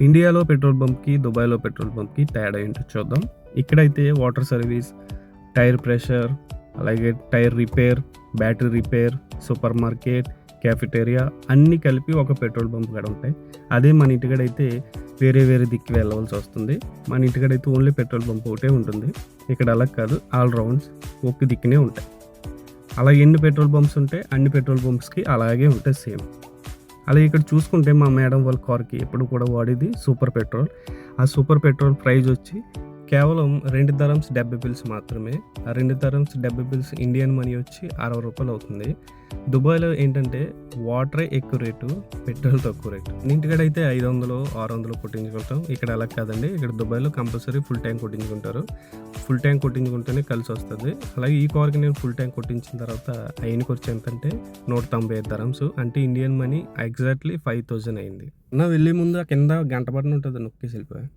ఇండియాలో పెట్రోల్ బంక్కి, దుబాయ్లో పెట్రోల్ బంక్కి తేడా ఏంటో చూద్దాం. ఇక్కడైతే వాటర్ సర్వీస్, టైర్ ప్రెషర్, అలాగే tyre repair, battery repair, super market, cafeteria అన్నీ కలిపి ఒక పెట్రోల్ బంక్ కూడా ఉంటాయి. అదే మన ఇంటికాడైతే వేరే వేరే దిక్కు వెళ్ళవలసి వస్తుంది. మన ఇంటికాడైతే ఓన్లీ పెట్రోల్ బంక్ ఒకటే ఉంటుంది. ఇక్కడ అలా కాదు, ఆల్ రౌండ్స్ ఒక్క దిక్కునే ఉంటాయి. అలా ఎన్ని పెట్రోల్ బంప్స్ ఉంటాయి అన్ని పెట్రోల్ బంప్స్కి అలాగే ఉంటాయి సేమ్. అలాగే ఇక్కడ చూసుకుంటే మా మేడం వాళ్ళ కార్కి ఎప్పుడు కూడా వాడేది సూపర్ పెట్రోల్. ఆ సూపర్ పెట్రోల్ ప్రైస్ వచ్చి కేవలం 2 dirhams 70 పైసలు మాత్రమే. ఆ 2 dirhams 70 పైసలు ఇండియన్ మనీ వచ్చి 60 రూపాయలు అవుతుంది. దుబాయ్లో ఏంటంటే వాటరే ఎక్కువ రేటు, పెట్రోల్ తక్కువ రేటు. ఇంటికాడ అయితే 500 600 కొట్టించుకుంటాం. ఇక్కడ అలా కాదండి. ఇక్కడ దుబాయ్లో కంపల్సరీ ఫుల్ ట్యాంక్ కొట్టించుకుంటారు. ఫుల్ ట్యాంక్ కొట్టించుకుంటేనే కలిసి వస్తుంది. అలాగే ఈ కార్కి నేను ఫుల్ ట్యాంక్ కొట్టించిన తర్వాత ఆయనకి వచ్చి ఎంతంటే 195 dirhams, అంటే ఇండియన్ మనీ ఎగ్జాక్ట్లీ 5000 అయింది. నా వెళ్ళే ముందు ఆ కింద గంట బటన్ ఉంటుంది, నొక్కేసి వెళ్ళిపోయా.